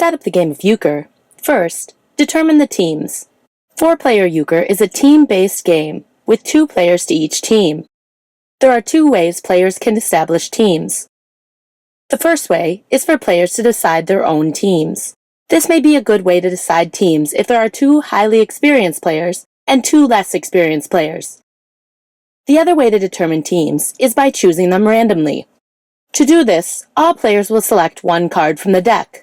set up the game of Euchre, first, determine the teams. 4-player Euchre is a team-based game with 2 players to each team. There are 2 ways players can establish teams. The first way is for players to decide their own teams. This may be a good way to decide teams if there are 2 highly experienced players and 2 less experienced players. The other way to determine teams is by choosing them randomly. To do this, all players will select 1 card from the deck.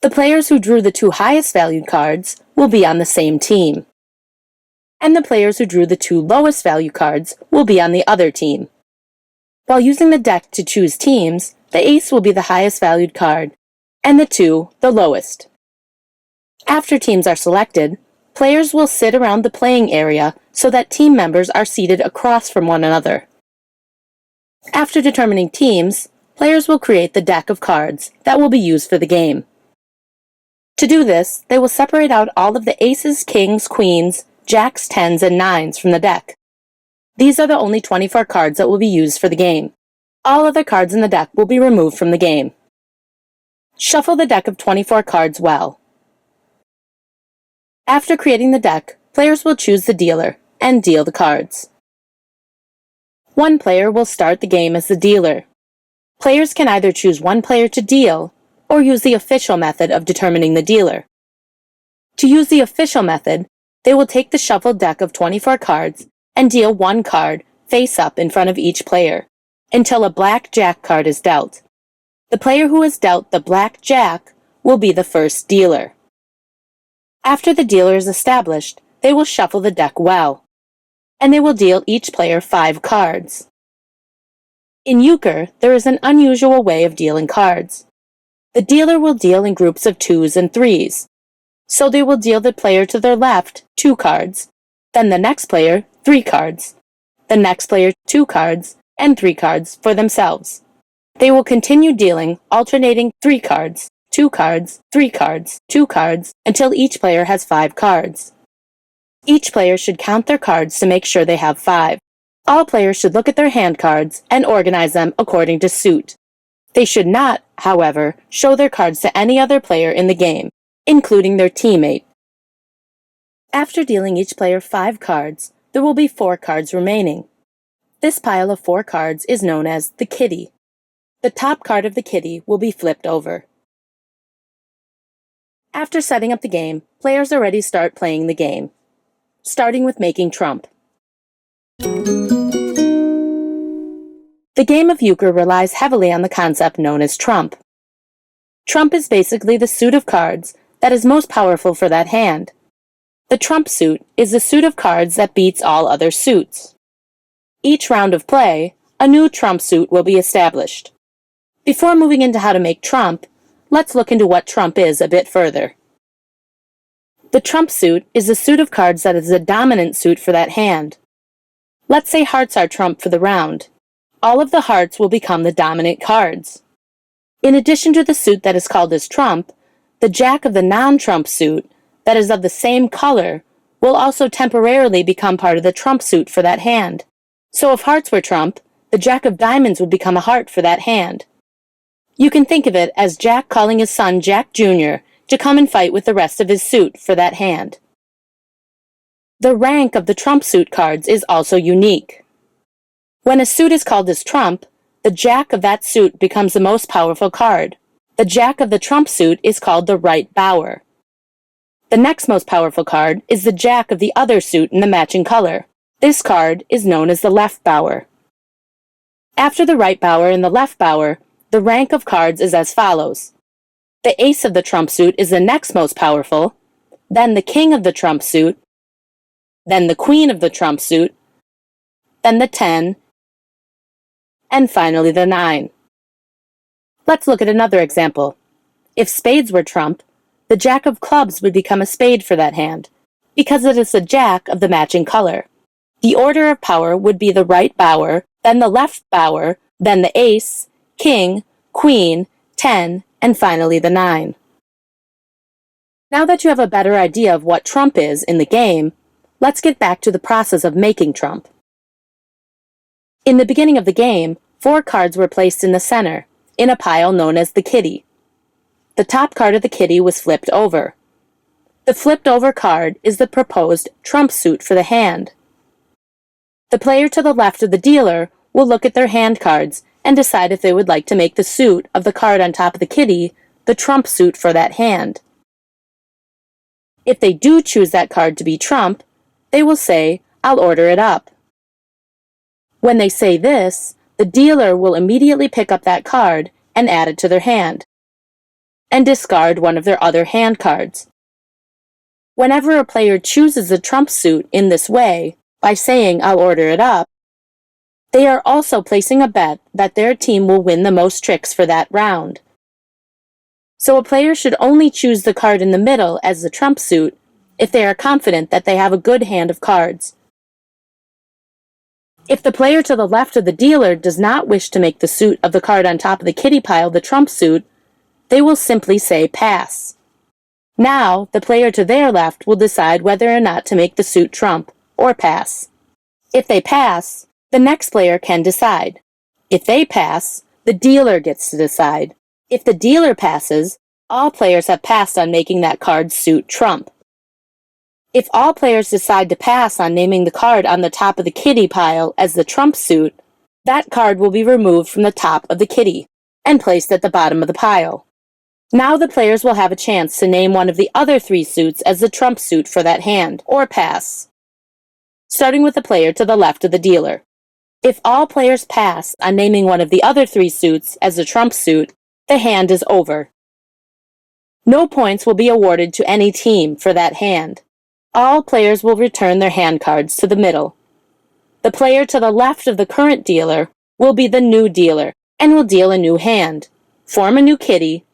The players who drew the 2 highest valued cards will be on the same team, and the players who drew the 2 lowest value cards will be on the other team. While using the deck to choose teams, the ace will be the highest valued card, and the 2 the lowest. After teams are selected, players will sit around the playing area so that team members are seated across from one another. After determining teams, players will create the deck of cards that will be used for the game. To do this, they will separate out all of the aces, kings, queens, jacks, 10s, and 9s from the deck. These are the only 24 cards that will be used for the game. All other cards in the deck will be removed from the game. Shuffle the deck of 24 cards well. After creating the deck, players will choose the dealer and deal the cards. One player will start the game as the dealer. Players can either choose one player to deal or use the official method of determining the dealer. To use the official method, they will take the shuffled deck of 24 cards and deal 1 card face up in front of each player until a black jack card is dealt. The player who has dealt the black jack will be the first dealer. After the dealer is established, they will shuffle the deck well, and they will deal each player 5 cards. In Euchre, there is an unusual way of dealing cards. The dealer will deal in groups of 2s and 3s, so they will deal the player to their left 2 cards, then the next player 3 cards, the next player 2 cards, and 3 cards for themselves. They will continue dealing, alternating 3 cards, 2 cards, 3 cards, 2 cards, until each player has 5 cards. Each player should count their cards to make sure they have 5. All players should look at their hand cards and organize them according to suit. They should not, however, show their cards to any other player in the game, including their teammate. After dealing each player 5 cards, there will be 4 cards remaining. This pile of 4 cards is known as the kitty. The top card of the kitty will be flipped over. After setting up the game, players are ready to start playing the game, starting with making trump. The game of Euchre relies heavily on the concept known as trump. Trump is basically the suit of cards that is most powerful for that hand. The trump suit is the suit of cards that beats all other suits. Each round of play, a new trump suit will be established. Before moving into how to make trump, let's look into what trump is a bit further. The trump suit is a suit of cards that is the dominant suit for that hand. Let's say hearts are trump for the round. All of the hearts will become the dominant cards. In addition to the suit that is called as trump, the jack of the non-trump suit, that is of the same color, will also temporarily become part of the trump suit for that hand. So if hearts were trump, the jack of diamonds would become a heart for that hand. You can think of it as Jack calling his son Jack Jr. to come and fight with the rest of his suit for that hand. The rank of the trump suit cards is also unique. When a suit is called as trump, the jack of that suit becomes the most powerful card. The jack of the trump suit is called the right bower. The next most powerful card is the jack of the other suit in the matching color. This card is known as the left bower. After the right bower and the left bower, the rank of cards is as follows. The ace of the trump suit is the next most powerful, then the king of the trump suit, then the queen of the trump suit, then the 10, and finally the 9. Let's look at another example. If spades were trump, the jack of clubs would become a spade for that hand, because it is the jack of the matching color. The order of power would be the right bower, then the left bower, then the ace, king, queen, 10, and finally the 9. Now that you have a better idea of what trump is in the game, let's get back to the process of making trump. In the beginning of the game, 4 cards were placed in the center, in a pile known as the kitty. the top card of the kitty was flipped over. The flipped over card is the proposed trump suit for the hand. The player to the left of the dealer will look at their hand cards and decide if they would like to make the suit of the card on top of the kitty the trump suit for that hand. If they do choose that card to be trump, they will say, "I'll order it up." When they say this, the dealer will immediately pick up that card and add it to their hand, and discard one of their other hand cards. Whenever a player chooses a trump suit in this way, by saying, "I'll order it up," they are also placing a bet that their team will win the most tricks for that round. So a player should only choose the card in the middle as the trump suit if they are confident that they have a good hand of cards. If the player to the left of the dealer does not wish to make the suit of the card on top of the kitty pile the trump suit, they will simply say pass. Now, the player to their left will decide whether or not to make the suit trump, or pass. If they pass, the next player can decide. If they pass, the dealer gets to decide. If the dealer passes, all players have passed on making that card suit trump. If all players decide to pass on naming the card on the top of the kitty pile as the trump suit, that card will be removed from the top of the kitty and placed at the bottom of the pile. Now the players will have a chance to name one of the other three suits as the trump suit for that hand, or pass. Starting with the player to the left of the dealer. If all players pass on naming one of the other three suits as the trump suit, the hand is over. No points will be awarded to any team for that hand. All players will return their hand cards to the middle. The player to the left of the current dealer will be the new dealer and will deal a new hand, form a new kitty,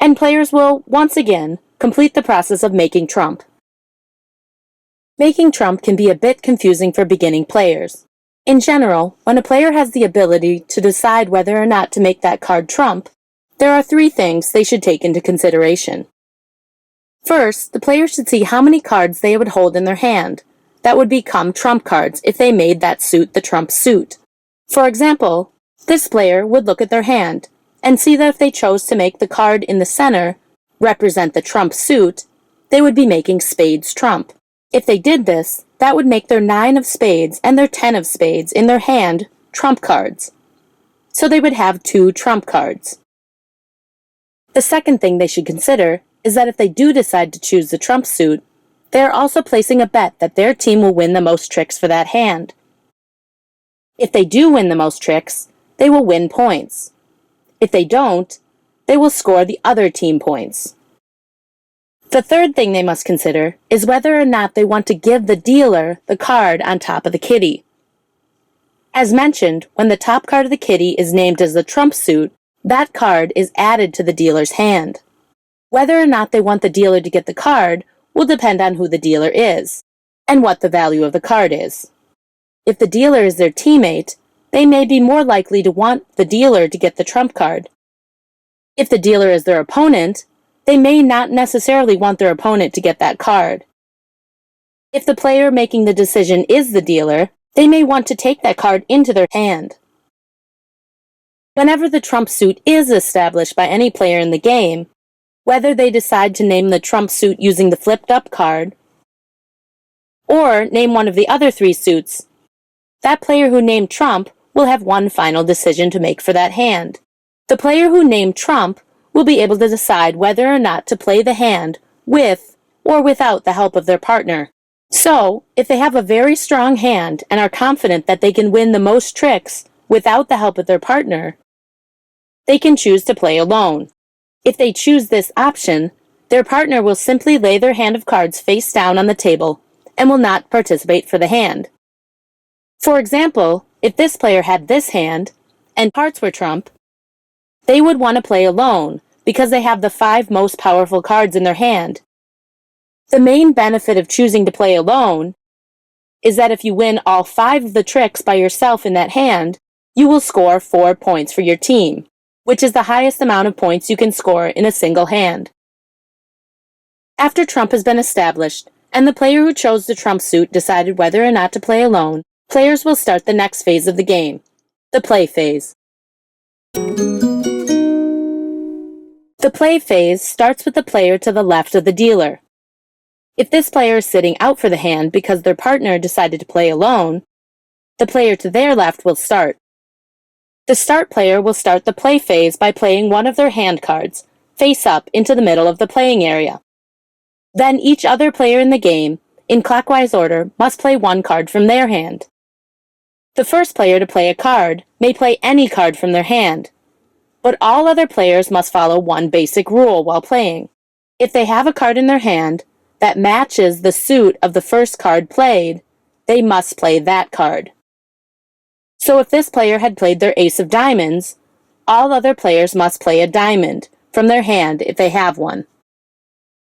and players will, once again, complete the process of making trump. Making trump can be a bit confusing for beginning players. In general, when a player has the ability to decide whether or not to make that card trump, there are three things they should take into consideration. First, the player should see how many cards they would hold in their hand that would become trump cards if they made that suit the trump suit. For example, this player would look at their hand and see that if they chose to make the card in the center represent the trump suit, they would be making spades trump. If they did this, that would make their 9 of spades and their 10 of spades in their hand trump cards. So they would have 2 trump cards. The second thing they should consider is that if they do decide to choose the trump suit, they are also placing a bet that their team will win the most tricks for that hand. If they do win the most tricks, they will win points. If they don't, they will score the other team points. The third thing they must consider is whether or not they want to give the dealer the card on top of the kitty. As mentioned, when the top card of the kitty is named as the trump suit, that card is added to the dealer's hand. Whether or not they want the dealer to get the card will depend on who the dealer is and what the value of the card is. If the dealer is their teammate, they may be more likely to want the dealer to get the trump card. If the dealer is their opponent, they may not necessarily want their opponent to get that card. If the player making the decision is the dealer, they may want to take that card into their hand. Whenever the trump suit is established by any player in the game, whether they decide to name the trump suit using the flipped up card, or name one of the other 3 suits, that player who named trump will have one final decision to make for that hand. The player who named trump will be able to decide whether or not to play the hand with or without the help of their partner. So, if they have a very strong hand and are confident that they can win the most tricks without the help of their partner, they can choose to play alone. If they choose this option, their partner will simply lay their hand of cards face down on the table and will not participate for the hand. For example, if this player had this hand and hearts were trump, they would want to play alone because they have the 5 most powerful cards in their hand. The main benefit of choosing to play alone is that if you win all 5 of the tricks by yourself in that hand, you will score 4 points for your team, which is the highest amount of points you can score in a single hand. After trump has been established, and the player who chose the trump suit decided whether or not to play alone, players will start the next phase of the game, the play phase. The The play phase starts with the player to the left of the dealer. If this player is sitting out for the hand because their partner decided to play alone, the player to their left will start. The start player will start the play phase by playing one of their hand cards, face up into the middle of the playing area. Then each other player in the game, in clockwise order, must play one card from their hand. The first player to play a card may play any card from their hand, but all other players must follow one basic rule while playing. If they have a card in their hand that matches the suit of the first card played, they must play that card. So if this player had played their ace of diamonds, all other players must play a diamond from their hand if they have one.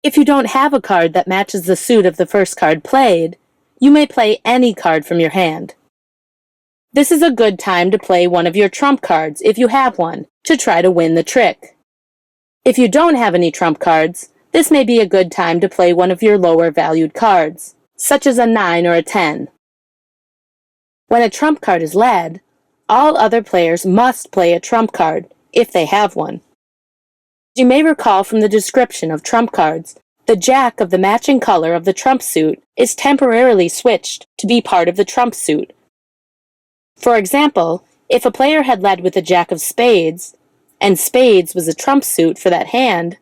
If you don't have a card that matches the suit of the first card played, you may play any card from your hand. This is a good time to play one of your trump cards, if you have one, to try to win the trick. If you don't have any trump cards, this may be a good time to play one of your lower valued cards, such as a 9 or a 10. When a trump card is led, all other players must play a trump card, if they have one. You may recall from the description of trump cards, the jack of the matching color of the trump suit is temporarily switched to be part of the trump suit. For example, if a player had led with a jack of spades, and spades was a trump suit for that hand,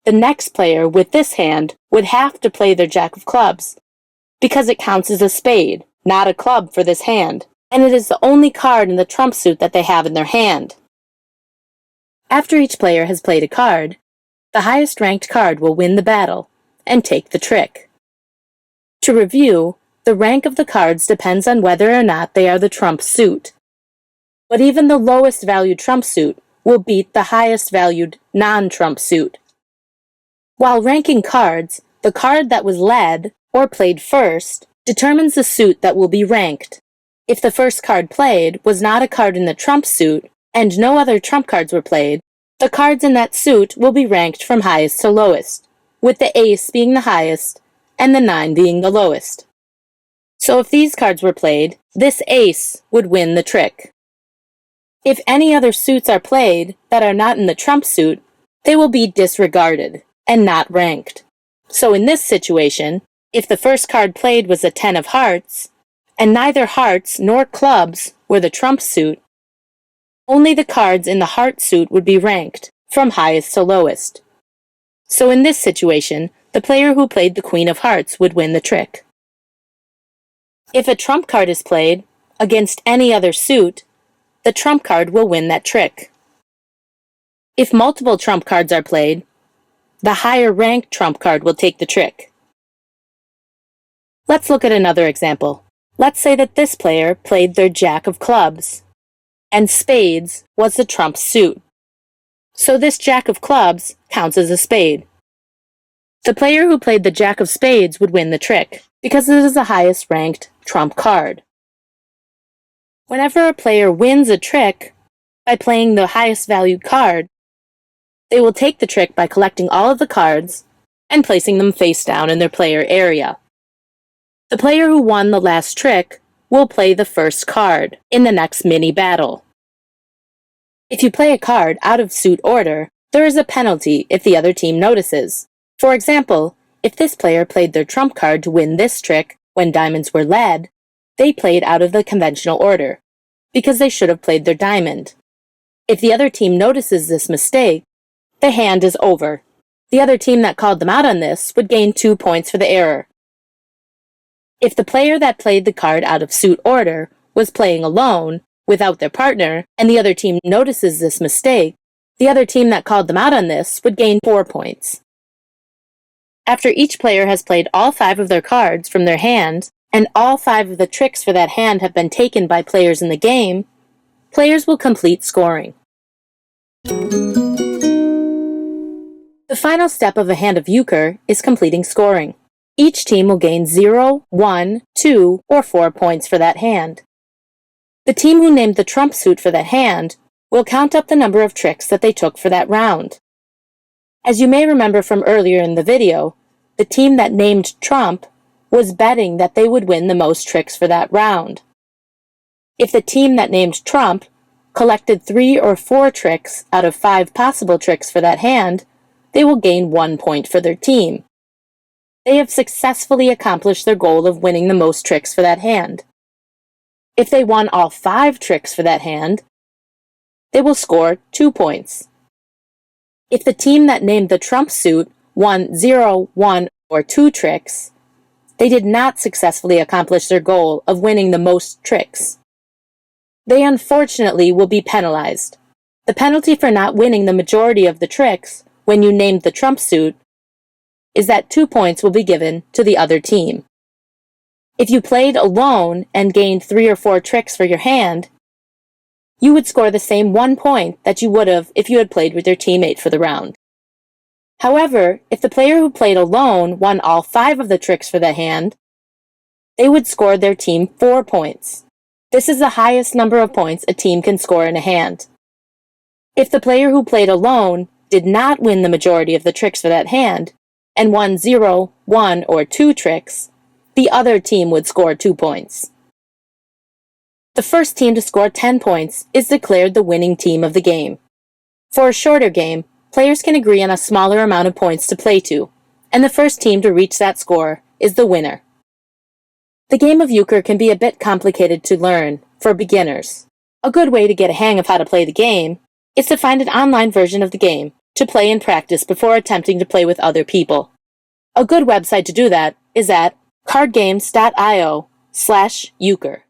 the next player with this hand would have to play their jack of clubs, because it counts as a spade, not a club for this hand, and it is the only card in the trump suit that they have in their hand. After each player has played a card, the highest ranked card will win the battle and take the trick. To review, the rank of the cards depends on whether or not they are the trump suit. But even the lowest valued trump suit will beat the highest valued non-trump suit. While ranking cards, the card that was led or played first determines the suit that will be ranked. If the first card played was not a card in the trump suit and no other trump cards were played, the cards in that suit will be ranked from highest to lowest, with the ace being the highest and the 9 being the lowest. So if these cards were played, this ace would win the trick. If any other suits are played that are not in the trump suit, they will be disregarded and not ranked. So in this situation, if the first card played was a 10 of hearts, and neither hearts nor clubs were the trump suit, only the cards in the heart suit would be ranked, from highest to lowest. So in this situation, the player who played the queen of hearts would win the trick. If a trump card is played against any other suit, the trump card will win that trick. If multiple trump cards are played, the higher ranked trump card will take the trick. Let's look at another example. Let's say that this player played their jack of clubs, and spades was the trump suit. So this jack of clubs counts as a spade. The player who played the jack of spades would win the trick, because it is the highest ranked trump card. Whenever a player wins a trick by playing the highest valued card, they will take the trick by collecting all of the cards and placing them face down in their player area. The player who won the last trick will play the first card in the next mini battle. If you play a card out of suit order, there is a penalty if the other team notices. For example, if this player played their trump card to win this trick when diamonds were led, they played out of the conventional order, because they should have played their diamond. If the other team notices this mistake, the hand is over. The other team that called them out on this would gain 2 points for the error. If the player that played the card out of suit order was playing alone, without their partner, and the other team notices this mistake, the other team that called them out on this would gain 4 points. After each player has played all 5 of their cards from their hand, and all 5 of the tricks for that hand have been taken by players in the game, players will complete scoring. The final step of a hand of euchre is completing scoring. Each team will gain 0, 1, 2, or 4 points for that hand. The team who named the trump suit for that hand will count up the number of tricks that they took for that round. As you may remember from earlier in the video, the team that named trump was betting that they would win the most tricks for that round. If the team that named trump collected 3 or 4 tricks out of 5 possible tricks for that hand, they will gain 1 point for their team. They have successfully accomplished their goal of winning the most tricks for that hand. If they won all 5 tricks for that hand, they will score 2 points. If the team that named the trump suit won 0, 1, or 2 tricks, they did not successfully accomplish their goal of winning the most tricks. They unfortunately will be penalized. The penalty for not winning the majority of the tricks when you named the trump suit is that 2 points will be given to the other team. If you played alone and gained 3 or 4 tricks for your hand, you would score the same 1 point that you would have if you had played with your teammate for the round. However, if the player who played alone won all 5 of the tricks for the hand, they would score their team 4 points. This is the highest number of points a team can score in a hand. If the player who played alone did not win the majority of the tricks for that hand, and won 0, 1, or 2 tricks, the other team would score 2 points. The first team to score 10 points is declared the winning team of the game. For a shorter game, players can agree on a smaller amount of points to play to, and the first team to reach that score is the winner. The game of euchre can be a bit complicated to learn for beginners. A good way to get a hang of how to play the game is to find an online version of the game to play and practice before attempting to play with other people. A good website to do that is at cardgames.io/euchre.